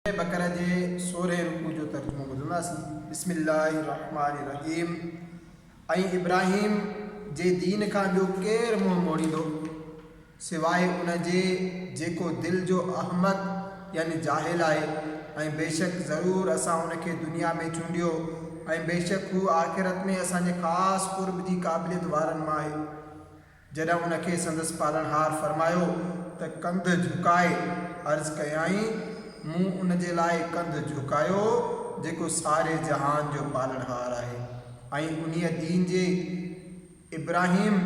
बकरा जे 16 रुकू जो तर्जुमो ॿुधंदासीं। बिस्मिल्लाहिर्रहमानिर्रहीम। ऐं इब्राहिम जे दीन खां ॿियो केरु मुंहुं मोड़ींदो सिवाइ उन जे जेको दिलि जो अहमक यानी जाहिल आहे। ऐं बेशक ज़रूरु असां उनखे दुनिया में चूंडियो ऐं बेशक हू आख़िरत में असांजे ख़ासि कुर्ब जी क़ाबिलियत वारनि मां आहे। जॾहिं उनखे संदसि पालनहार फरमायो त कंध झुकाए अर्ज़ु कयाई, मूं उन जे लाइ कंध झुकायो जेको सारे जहान जो पालनहार आहे। ऐं उन्हीअ दीन जे इब्राहिम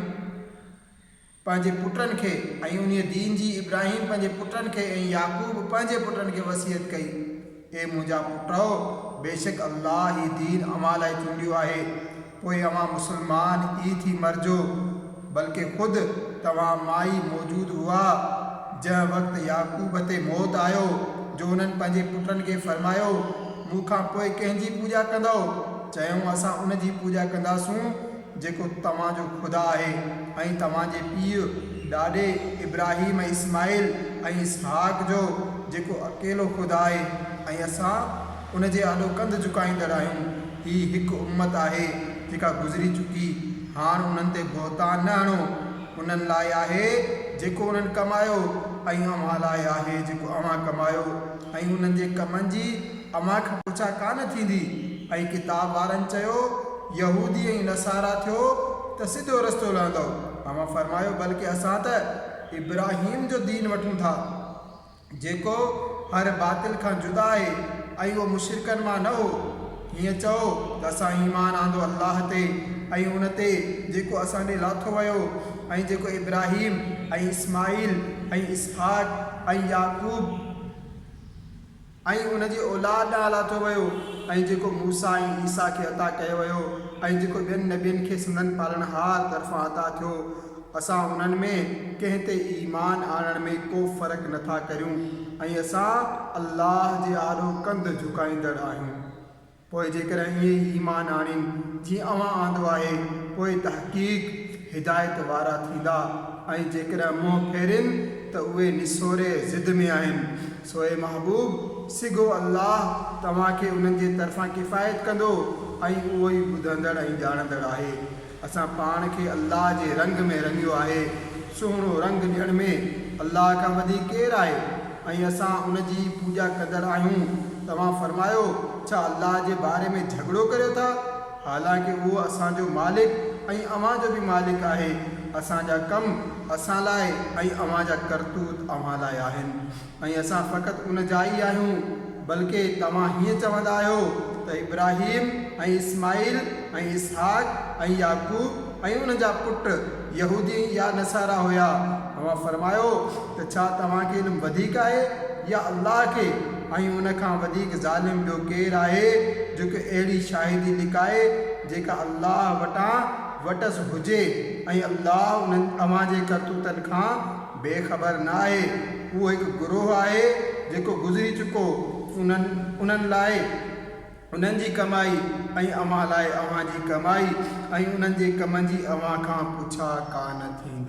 पंहिंजे पुटनि खे पंहिंजे पुटनि खे ऐं याकूब पंहिंजे पुटनि खे वसियत कई, ए मुंहिंजा पुटो, बेशक अल्लाह ही दीन अव्हां लाइ चूंडियो आहे। पोइ अव्हां मुस्लमान ई थी मरिजो, बल्कि ख़ुदि तव्हां माई मौजूदु हुआ जंहिं वक़्तु याकूब ते मौत आयो, जो उन्हनि पंहिंजे पुटनि खे फरमायो, मूंखां पोइ कंहिंजी पूॼा कंदव? चयूं, असां उन जी पूॼा कंदासूं जेको तव्हांजो ख़ुदा आहे ऐं तव्हांजे पीउ ॾाॾे इब्राहिम ऐं इस्माइल ऐं इसहाक जो जेको अकेलो ख़ुदा आहे, ऐं असां उन जे आॾो कंध झुकाईंदड़ आहियूं। ही हिकु उम्मत आहे जेका गुज़री चुकी, हाणे उन्हनि ते बहतान न हणो। उन्हनि लाइ आहे जेको उन्हनि कमायो ऐं अव्हां लाइ आहे जेको अव्हां कमायो, ऐं उन्हनि जे कमनि जी अव्हां खां पुछा कान थींदी। ऐं किताब वारनि चयो, यहूदी ऐं नसारा थियो त सिधो रस्तो लहंदव। अव्हां फरमायो, बल्कि असां त इब्राहिम जो दीन वठूं था जेको हर बातिल खां जुदा आहे ऐं उहो मुशरिकनि मां न हो। हीअं चओ त असां ईमान आंदो अल्लाह ते ऐं उन ते जेको असां ॾे लाथो वियो, ऐं जेको इब्राहिम ऐं इस्माइल ऐं इसहाक ऐं याकूब ऐं उन जी औलाद ॾांहुं लाथो वियो, ऐं जेको मूसा ऐं ईसा खे अता कयो वियो, ऐं जेको ॿियनि नबियनि खे संदनि पालनहार तरफ़ां अता थियो, असां उन्हनि में कंहिं ते ईमान आणण में को फ़र्क़ु नथा करियूं, ऐं असां अल्लाह जे आॾो कंध झुकाईंदड़ आहियूं। पोइ जेकॾहिं ईअं ईमान आणीनि जीअं अव्हां आंदो आहे, पोइ तहक़ीक़ हिदायत वारा थींदा, ऐं जेकॾहिं मुंहुं फेरिन त उहे निसोरे ज़िद में आहिनि। सोए महबूब, सिगो अल्लाह तव्हांखे उन्हनि जे तरफ़ां किफ़ायत कंदो, ऐं उहो ई ॿुधंदड़ ऐं ॼाणंदड़ आहे। असां पाण खे अल्लाह जे रंग में रंगियो आहे। सुहिणो रंग ॾियण में अल्लाह खां वधीक केरु आहे? ऐं असां उन जी पूॼा कंदड़ आहियूं। तव्हां फरमायो, छा अल्लाह जे बारे में झगड़ो करियो था? हालांकि उहो असांजो मालिक ऐं अव्हां जो बि मालिक आहे। असांजा कम असां लाइ ऐं अव्हां जा करतूत अव्हां लाइ आहिनि, ऐं असां फ़क़ति उन जा ई आहियूं। बल्कि तव्हां हीअं चवंदा आहियो त इब्राहिम ऐं इस्माइल ऐं इसहाक ऐं याकूब ऐं उन जा पुट यहूदी या नसारा हुया। अव्हां फरमायो त छा तव्हांखे इल्मु वधीक आहे या अल्लाह खे? ऐं उन खां वधीक ज़ालिम ॿियो केरु आहे जेको अहिड़ी शाहिदी लिकाए जेका अल्लाह वटां वटसि हुजे, ऐं अल्लाह उन्हनि अव्हां जे करतूतनि खां बेख़बर न आहे। उहो हिकु गुरोह आहे जेको गुज़री चुको, उन्हनि लाइ उन्हनि जी कमाई ऐं अव्हां लाइ अव्हां जी कमाई, ऐं उन्हनि जे कमनि जी अव्हां खां पुछा कान थींदी।